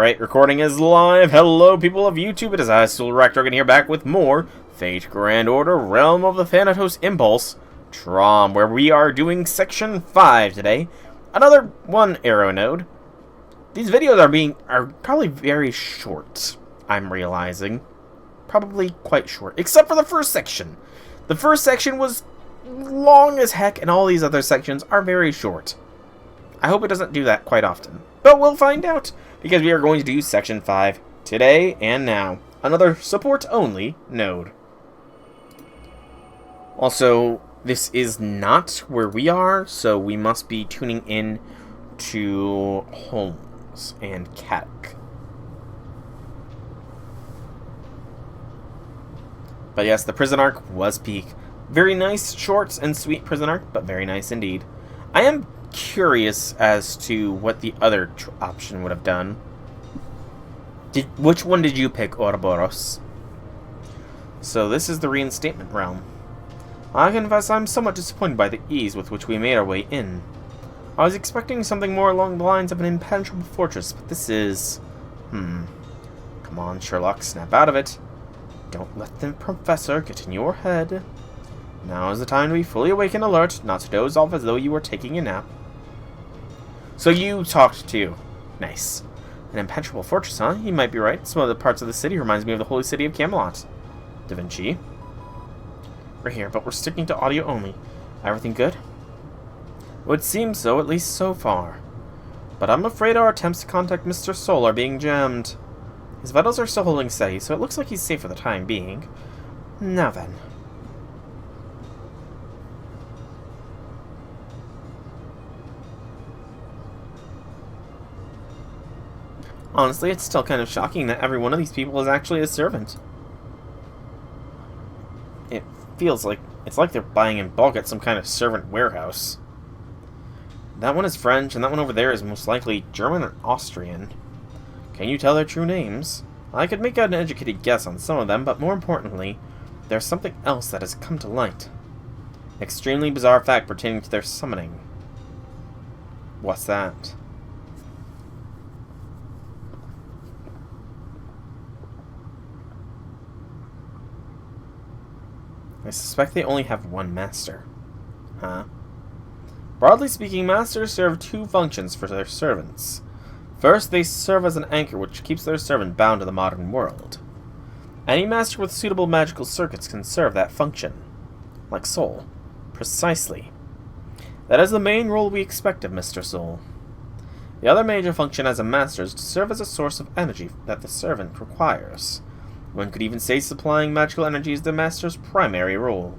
Alright, recording is live. Hello, people of YouTube. It is I, Soul-Rectorgan, here back with more Fate Grand Order, Realm of the Thanatos Impulse, Traum, where we are doing Section 5 today. Another one arrow node. These videos are probably very short, I'm realizing. Probably quite short, except for the first section. The first section was long as heck, and all these other sections are very short. I hope it doesn't do that quite often. But we'll find out, because we are going to do Section 5 today and now. Another support-only node. Also, this is not where we are, so we must be tuning in to Holmes and Caddock. But yes, the prison arc was peak. Very nice, short and sweet prison arc, but very nice indeed. I am curious as to what the other option would have done. Which one did you pick, Ouroboros? So this is the reinstatement realm. I confess I'm somewhat disappointed by the ease with which we made our way in. I was expecting something more along the lines of an impenetrable fortress, but this is... Come on, Sherlock, snap out of it. Don't let the professor get in your head. Now is the time to be fully awake and alert, not to doze off as though you were taking a nap. So you talked too. Nice. An impenetrable fortress, huh? You might be right. Some of the parts of the city reminds me of the holy city of Camelot. Da Vinci. We're here, but we're sticking to audio only. Everything good? It would seem so, at least so far. But I'm afraid our attempts to contact Mr. Soul are being jammed. His vitals are still holding steady, so it looks like he's safe for the time being. Now then. Honestly, it's still kind of shocking that every one of these people is actually a servant. It feels like it's like they're buying in bulk at some kind of servant warehouse. That one is French, and that one over there is most likely German or Austrian. Can you tell their true names? I could make an educated guess on some of them, but more importantly, there's something else that has come to light. An extremely bizarre fact pertaining to their summoning. What's that? I suspect they only have one master. Huh? Broadly speaking, masters serve two functions for their servants. First, they serve as an anchor which keeps their servant bound to the modern world. Any master with suitable magical circuits can serve that function. Like Soul. Precisely. That is the main role we expect of Mr. Soul. The other major function as a master is to serve as a source of energy that the servant requires. One could even say supplying magical energy is the master's primary role.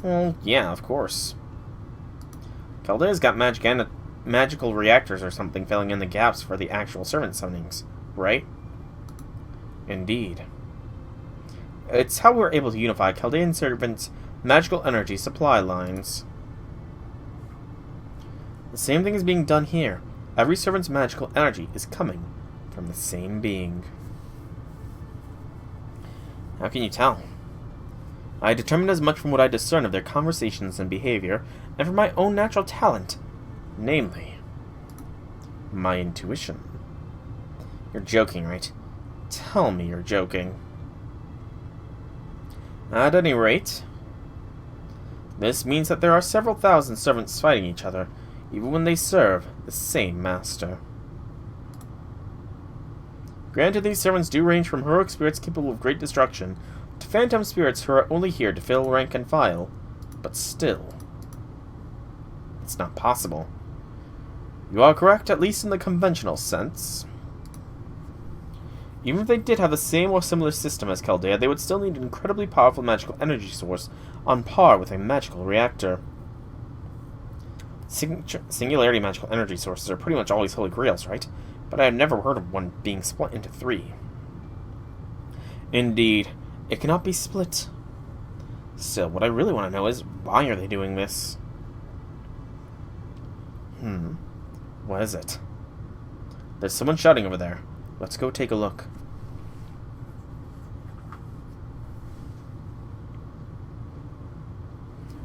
Well, yeah, of course. Caldea's got magical reactors or something filling in the gaps for the actual servant summonings, right? Indeed. It's how we're able to unify Chaldean servants' magical energy supply lines. The same thing is being done here. Every servant's magical energy is coming from the same being. How can you tell? I determined as much from what I discern of their conversations and behavior, and from my own natural talent, namely, my intuition. You're joking, right? Tell me you're joking. At any rate, this means that there are several thousand servants fighting each other, even when they serve the same master. Granted, these servants do range from heroic spirits capable of great destruction to phantom spirits who are only here to fill rank and file, but still, it's not possible. You are correct, at least in the conventional sense. Even if they did have the same or similar system as Chaldea, they would still need an incredibly powerful magical energy source on par with a magical reactor. Singularity magical energy sources are pretty much always holy grails, right? But I have never heard of one being split into three. Indeed, it cannot be split. Still, what I really want to know is, why are they doing this? What is it? There's someone shouting over there. Let's go take a look.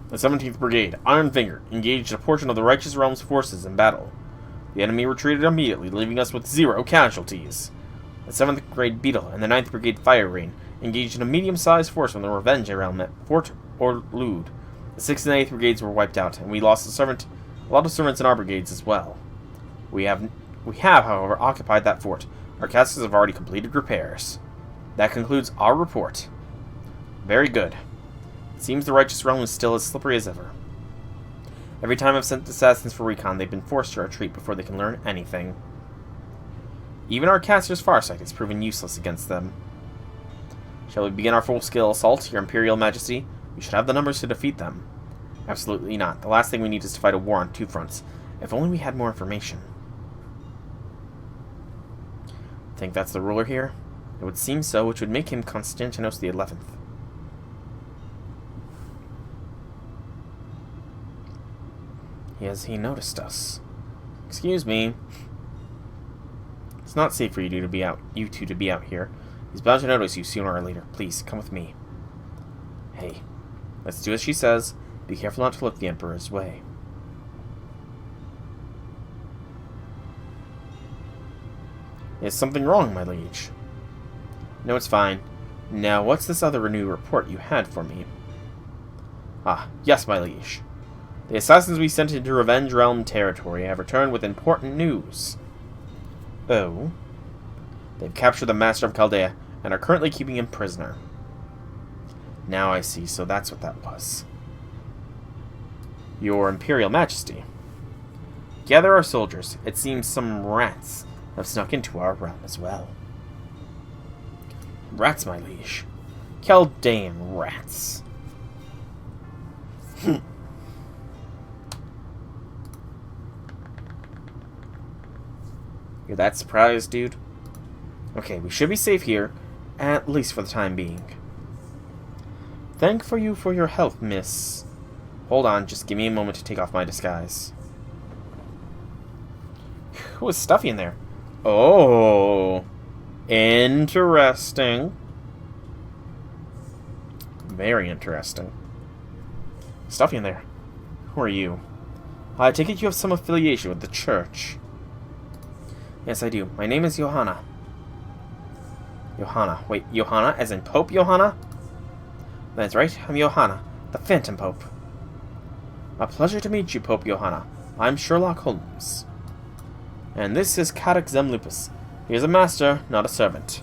The 17th Brigade, Iron Finger, engaged a portion of the Righteous Realm's forces in battle. The enemy retreated immediately, leaving us with 0 casualties. The 7th Grade Beetle and the 9th Brigade Fire Rain engaged in a medium-sized force from the Revenge realm at Fort Orlude. The 6th and 8th Brigades were wiped out, and we lost a lot of servants in our brigades as well. We have, however, occupied that fort. Our castles have already completed repairs. That concludes our report. Very good. It seems the Righteous Realm is still as slippery as ever. Every time I've sent assassins for recon, they've been forced to retreat before they can learn anything. Even our caster's Farsight has proven useless against them. Shall we begin our full-scale assault, Your Imperial Majesty? We should have the numbers to defeat them. Absolutely not. The last thing we need is to fight a war on 2 fronts. If only we had more information. Think that's the ruler here? It would seem so, which would make him Constantinos the 11th. Has he noticed us? Excuse me. It's not safe for you two to be out here. He's bound to notice you sooner or later. Please, come with me. Hey, let's do as she says. Be careful not to look the Emperor's way. Is something wrong, my liege? No, it's fine. Now, what's this other new report you had for me? Ah, yes, my liege. The assassins we sent into Revenge Realm territory have returned with important news. Oh? They've captured the Master of Chaldea and are currently keeping him prisoner. Now I see, so that's what that was. Your Imperial Majesty. Gather our soldiers. It seems some rats have snuck into our realm as well. Rats, my liege. Chaldean rats. You're that surprised, dude? Okay, we should be safe here, at least for the time being. Thank you for your help, miss. Hold on, just give me a moment to take off my disguise. Who is stuffy in there? Oh, interesting. Very interesting. Stuffy in there. Who are you? I take it you have some affiliation with the church. Yes, I do. My name is Johanna. Johanna. Wait, Johanna as in Pope Johanna? That's right, I'm Johanna, the Phantom Pope. A pleasure to meet you, Pope Johanna. I'm Sherlock Holmes. And this is Cadox Zemlupus. He is a master, not a servant.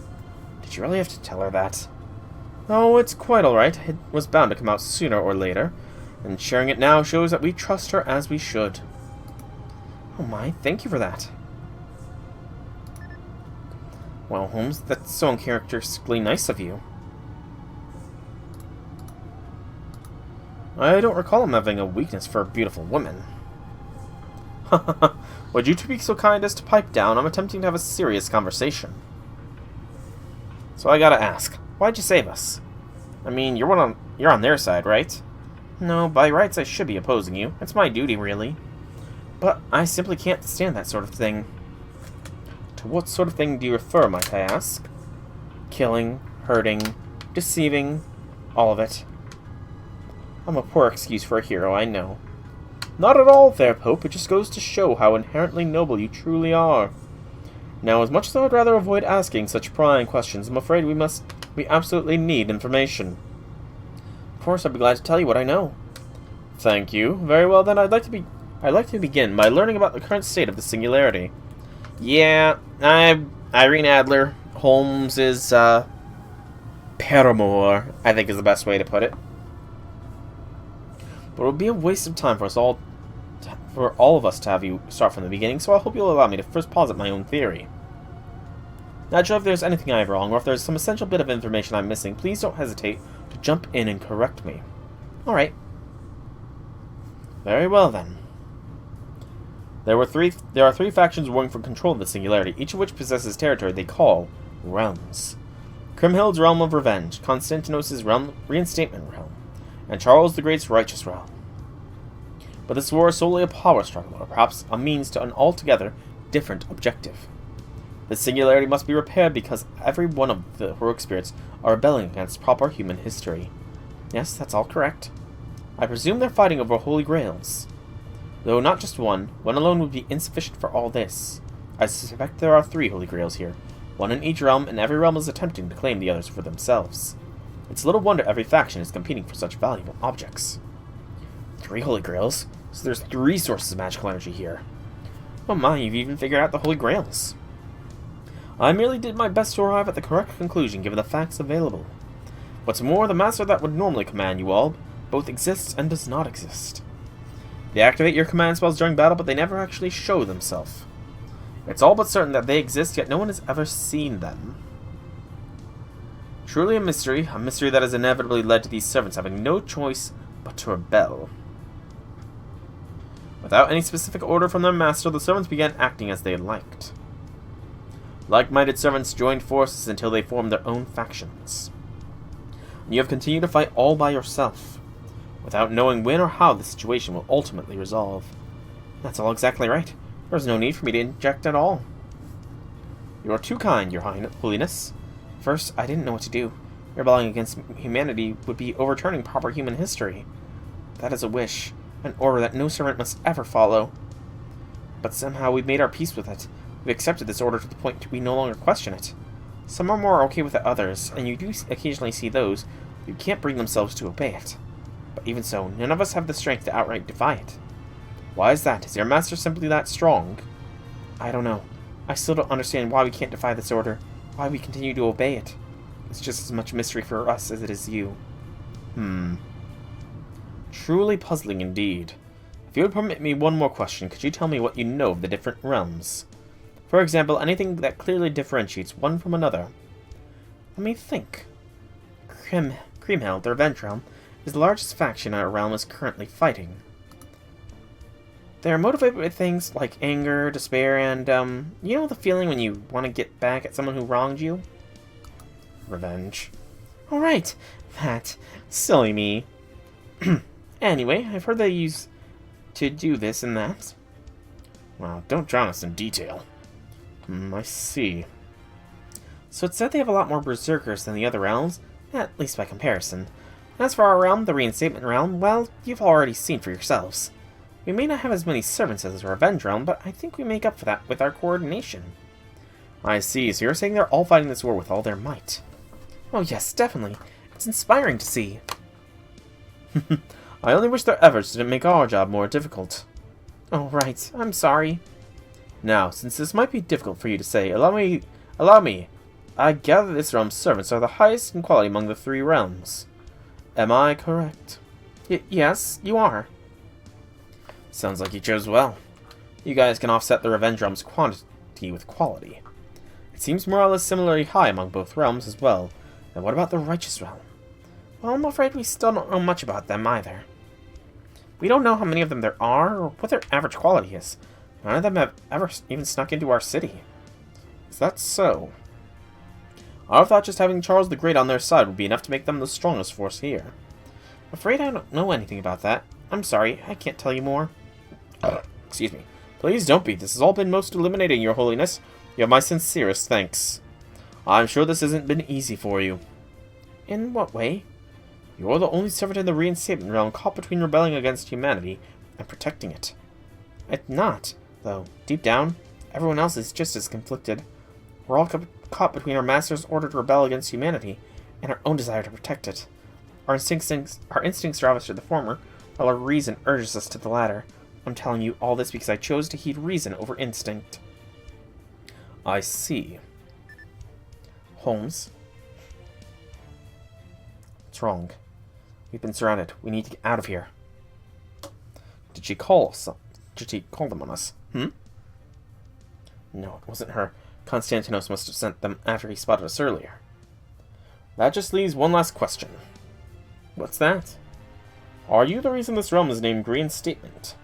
Did you really have to tell her that? Oh, it's quite alright. It was bound to come out sooner or later. And sharing it now shows that we trust her as we should. Oh my, thank you for that. Well, Holmes, that's so uncharacteristically nice of you. I don't recall him having a weakness for beautiful women. Would you two be so kind as to pipe down? I'm attempting to have a serious conversation. So I gotta ask, why'd you save us? I mean, you're on their side, right? No, by rights I should be opposing you. It's my duty, really. But I simply can't stand that sort of thing. To what sort of thing do you refer, might I ask? Killing, hurting, deceiving, all of it. I'm a poor excuse for a hero, I know. Not at all, fair Pope. It just goes to show how inherently noble you truly are. Now, as much as I would rather avoid asking such prying questions, I'm afraid we absolutely need information. Of course, I'd be glad to tell you what I know. Thank you. Very well, then, I'd like to begin by learning about the current state of the Singularity. Yeah, Irene Adler, Holmes' paramour, I think is the best way to put it. But it would be a waste of time for all of us to have you start from the beginning, so I hope you'll allow me to first posit my own theory. Naturally, if there's anything I have wrong, or if there's some essential bit of information I'm missing, please don't hesitate to jump in and correct me. Alright. Very well, then. There are three factions warring for control of the Singularity, each of which possesses territory they call realms. Kriemhild's realm of revenge, Constantinos' reinstatement realm, and Charles the Great's righteous realm. But this war is solely a power struggle, or perhaps a means to an altogether different objective. The Singularity must be repaired because every one of the heroic spirits are rebelling against proper human history. Yes, that's all correct. I presume they're fighting over holy grails. Though not just one alone would be insufficient for all this. I suspect there are 3 Holy Grails here, one in each realm, and every realm is attempting to claim the others for themselves. It's little wonder every faction is competing for such valuable objects. 3 Holy Grails? So there's 3 sources of magical energy here. Oh my, you've even figured out the Holy Grails. I merely did my best to arrive at the correct conclusion given the facts available. What's more, the master that would normally command you all both exists and does not exist. They activate your command spells during battle, but they never actually show themselves. It's all but certain that they exist, yet no one has ever seen them. Truly a mystery that has inevitably led to these servants having no choice but to rebel. Without any specific order from their master, the servants began acting as they liked. Like-minded servants joined forces until they formed their own factions. You have continued to fight all by yourself, without knowing when or how the situation will ultimately resolve. That's all exactly right. There's no need for me to interject at all. You are too kind, Your Holiness. First, I didn't know what to do. Rebelling against humanity would be overturning proper human history. That is a wish, an order that no servant must ever follow. But somehow we've made our peace with it. We've accepted this order to the point we no longer question it. Some are more okay with it than others, and you do occasionally see those who can't bring themselves to obey it. But even so, none of us have the strength to outright defy it. Why is that? Is your master simply that strong? I don't know. I still don't understand why we can't defy this order, why we continue to obey it. It's just as much mystery for us as it is you. Truly puzzling indeed. If you would permit me one more question, could you tell me what you know of the different realms? For example, anything that clearly differentiates one from another. Let me think. Creamhill, the Revenge Realm, is the largest faction our realm is currently fighting. They are motivated by things like anger, despair, and, you know the feeling when you want to get back at someone who wronged you? Revenge. Alright, that. Silly me. Anyway, I've heard they use to do this and that. Well, don't drown us in detail. I see. So it said they have a lot more berserkers than the other realms, at least by comparison. As for our realm, the Reinstatement Realm, well, you've already seen for yourselves. We may not have as many servants as the Revenge Realm, but I think we make up for that with our coordination. I see, so you're saying they're all fighting this war with all their might. Oh yes, definitely. It's inspiring to see. I only wish their efforts didn't make our job more difficult. Oh right, I'm sorry. Now, since this might be difficult for you to say, allow me. I gather this realm's servants are the highest in quality among the 3 realms. Am I correct? Yes, you are. Sounds like you chose well. You guys can offset the Revenge Realm's quantity with quality. It seems more or less similarly high among both realms as well. And what about the Righteous Realm? Well, I'm afraid we still don't know much about them either. We don't know how many of them there are, or what their average quality is. None of them have ever even snuck into our city. Is that so? I thought just having Charles the Great on their side would be enough to make them the strongest force here. I'm afraid I don't know anything about that. I'm sorry, I can't tell you more. Excuse me. Please don't be. This has all been most illuminating, Your Holiness. You have my sincerest thanks. I'm sure this hasn't been easy for you. In what way? You're the only servant in the Reinstatement Realm caught between rebelling against humanity and protecting it. It's not, though. Deep down, everyone else is just as conflicted. We're all caught between our master's order to rebel against humanity and our own desire to protect it. Our instincts drive us to the former, while our reason urges us to the latter. I'm telling you all this because I chose to heed reason over instinct. I see. Holmes? What's wrong? We've been surrounded. We need to get out of here. Did she call them on us? No, it wasn't her. Constantinos must have sent them after he spotted us earlier. That just leaves one last question. What's that? Are you the reason this realm is named Reinstatement?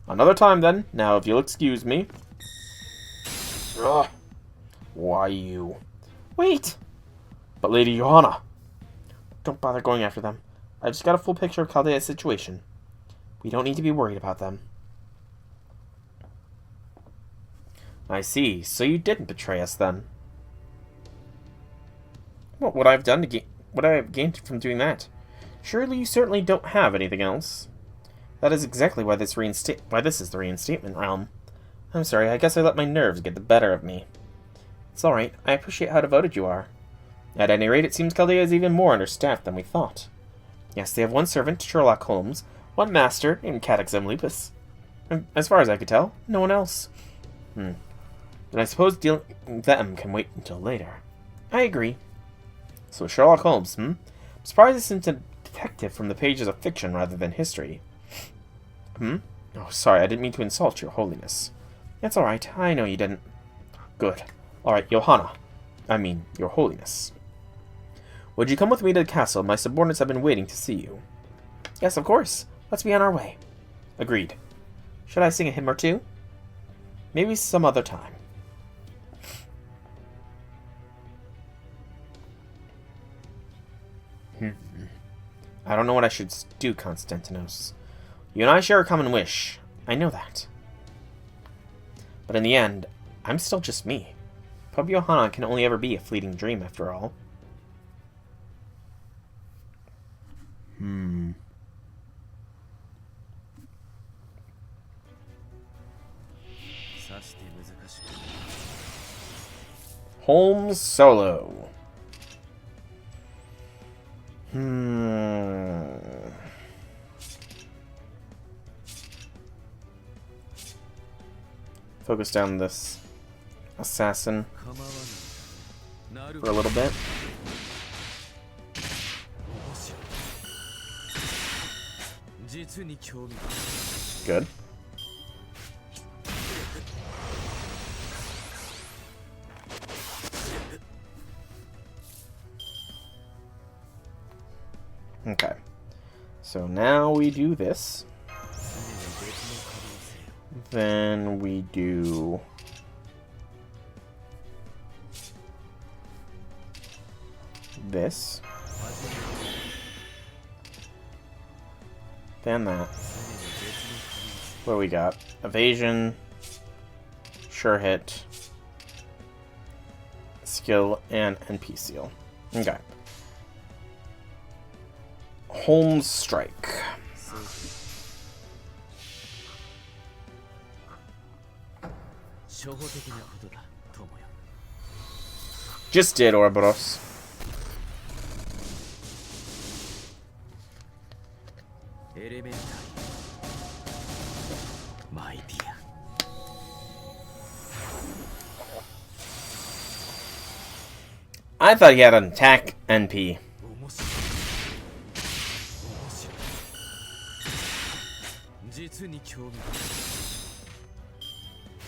Another time, then. Now, if you'll excuse me. Ugh. Why you? Wait! But Lady Johanna! Don't bother going after them. I just got a full picture of Chaldea's situation. We don't need to be worried about them. I see. So you didn't betray us, then. What would I have done to what I have gained from doing that? Surely you certainly don't have anything else. That is exactly why this is the reinstatement realm. I'm sorry, I guess I let my nerves get the better of me. It's alright, I appreciate how devoted you are. At any rate, it seems Chaldea is even more understaffed than we thought. Yes, they have one servant, Sherlock Holmes, one master, named Catexum Lupus. And as far as I could tell, no one else. But I suppose dealing with them can wait until later. I agree. So Sherlock Holmes, I'm surprised this isn't a detective from the pages of fiction rather than history. Oh, sorry, I didn't mean to insult your holiness. That's alright, I know you didn't. Good. Alright, Johanna. I mean, your holiness. Would you come with me to the castle? My subordinates have been waiting to see you. Yes, of course. Let's be on our way. Agreed. Should I sing a hymn or two? Maybe some other time. I don't know what I should do, Constantinos. You and I share a common wish. I know that. But in the end, I'm still just me. Pope Johanna can only ever be a fleeting dream, after all. Holmes solo. Focus down this assassin for a little bit. Good. Okay. So now we do this. Then we do this. Then that. What do we got? Evasion, sure hit, skill, and NP seal. Okay. Holmes strike. Just did, Ouroboros. I thought he had an attack NP.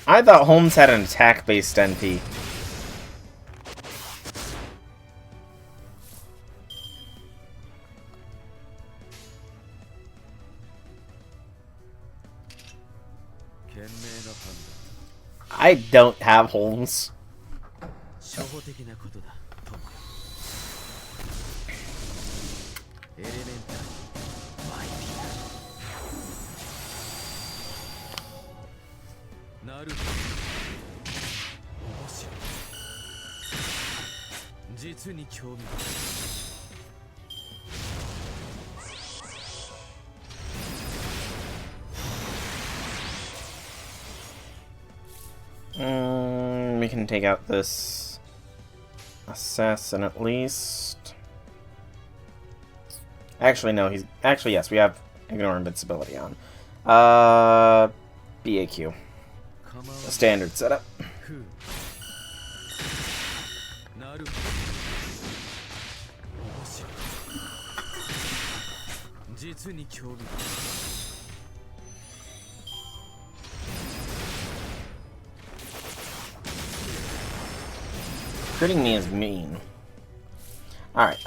I thought Holmes had an attack-based NP. I don't have Holmes. We can take out this assassin at least. Actually, no, he's... Actually, yes, we have Ignore Invincibility on. BAQ. A standard setup. Critting me is mean. Alright,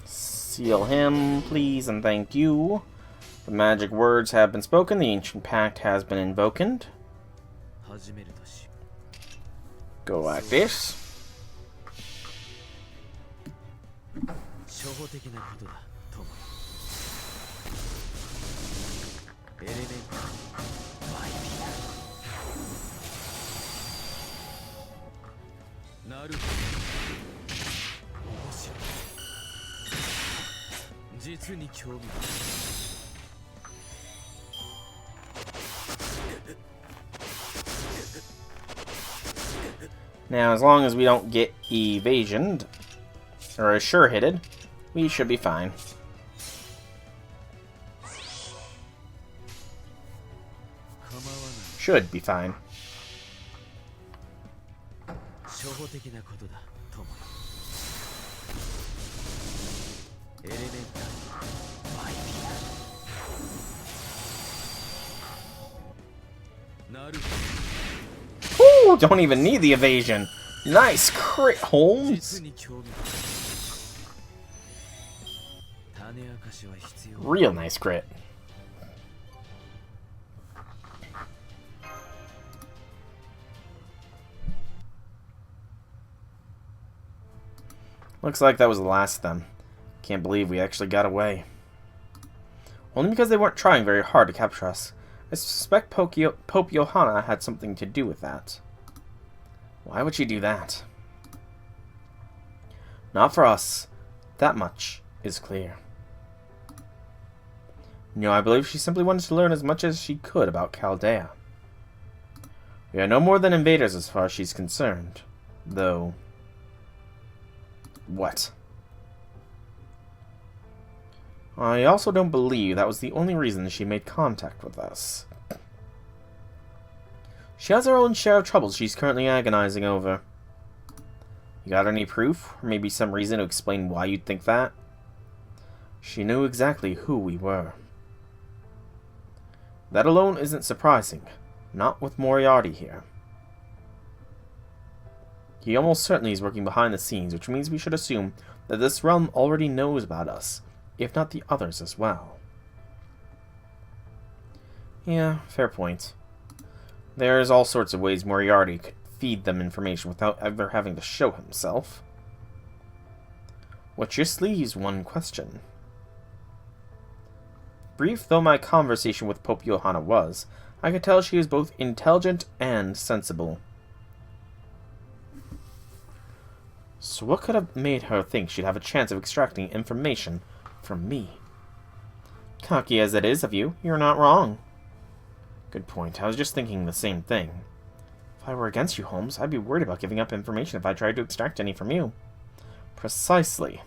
seal him, please, and thank you. The magic words have been spoken. The ancient pact has been invoked. Go like this. Now, as long as we don't get evasioned, or sure-hitted, we should be fine. Should be fine. Ooh, don't even need the evasion. Nice crit, Holmes. Real nice crit. Looks like that was the last of them. Can't believe we actually got away. Only because they weren't trying very hard to capture us. I suspect Pope Johanna had something to do with that. Why would she do that? Not for us. That much is clear. No, I believe she simply wanted to learn as much as she could about Chaldea. We are no more than invaders as far as she's concerned. Though... What? I also don't believe that was the only reason she made contact with us. She has her own share of troubles she's currently agonizing over. You got any proof? Or maybe some reason to explain why you'd think that? She knew exactly who we were. That alone isn't surprising. Not with Moriarty here. He almost certainly is working behind the scenes, which means we should assume that this realm already knows about us, if not the others as well. Yeah, fair point. There's all sorts of ways Moriarty could feed them information without ever having to show himself. Which just leaves one question. Brief though my conversation with Pope Johanna was, I could tell she is both intelligent and sensible. So what could have made her think she'd have a chance of extracting information from me? Cocky as it is of you, you're not wrong. Good point. I was just thinking the same thing. If I were against you, Holmes, I'd be worried about giving up information if I tried to extract any from you. Precisely.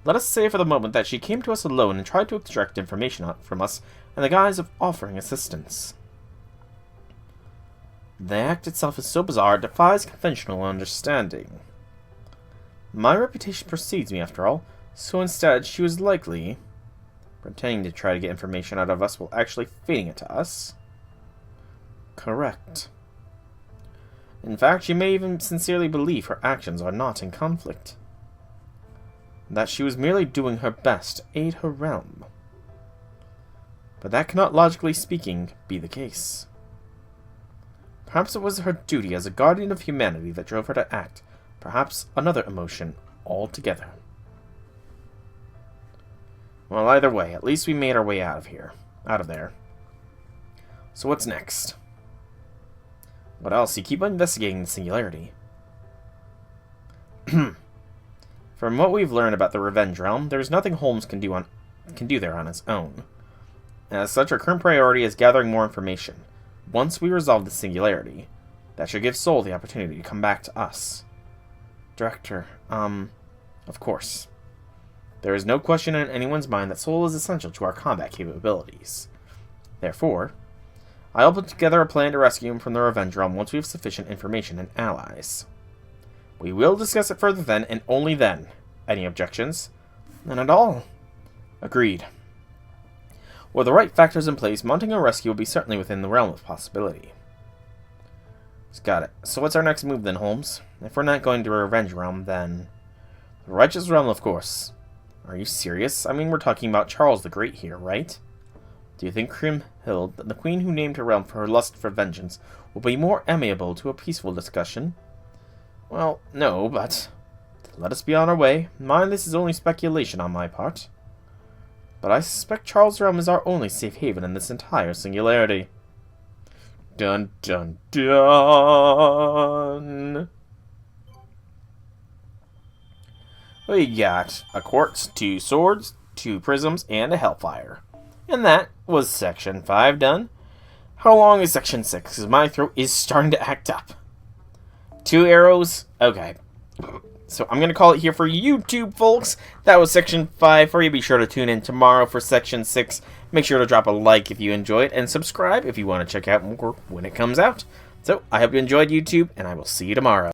Let us say for the moment that she came to us alone and tried to extract information from us in the guise of offering assistance. The act itself is so bizarre it defies conventional understanding. My reputation precedes me, after all, so instead she was likely pretending to try to get information out of us while actually feeding it to us. Correct. In fact, she may even sincerely believe her actions are not in conflict. That she was merely doing her best to aid her realm. But that cannot, logically speaking, be the case. Perhaps it was her duty as a guardian of humanity that drove her to act. Perhaps another emotion altogether. Well, either way, at least we made our way out of there. So what's next? What else? You keep investigating the singularity. From what we've learned about the Revenge Realm, there's nothing Holmes can do there on his own. As such, our current priority is gathering more information. Once we resolve the singularity, that should give Soul the opportunity to come back to us. Director, of course. There is no question in anyone's mind that Soul is essential to our combat capabilities. Therefore, I'll put together a plan to rescue him from the Revenge Realm once we have sufficient information and allies. We will discuss it further then, and only then. Any objections? None at all. Agreed. With the right factors in place, mounting a rescue will be certainly within the realm of possibility. Got it. So what's our next move then, Holmes? If we're not going to a Revenge Realm, then... The Righteous Realm, of course. Are you serious? I mean, we're talking about Charles the Great here, right? Do you think Kriemhild, the queen who named her realm for her lust for vengeance, will be more amenable to a peaceful discussion? Well, no, but... Let us be on our way. Mind, this is only speculation on my part. But I suspect Charles' realm is our only safe haven in this entire singularity. Dun dun dun! We got a quartz, 2 swords, 2 prisms, and a hellfire. And that was section 5 done. How long is section 6? Because my throat is starting to act up. 2 arrows? Okay. So I'm going to call it here for YouTube, folks. That was section 5 for you. Be sure to tune in tomorrow for section 6. Make sure to drop a like if you enjoyed, and subscribe if you want to check out more when it comes out. So I hope you enjoyed YouTube, and I will see you tomorrow.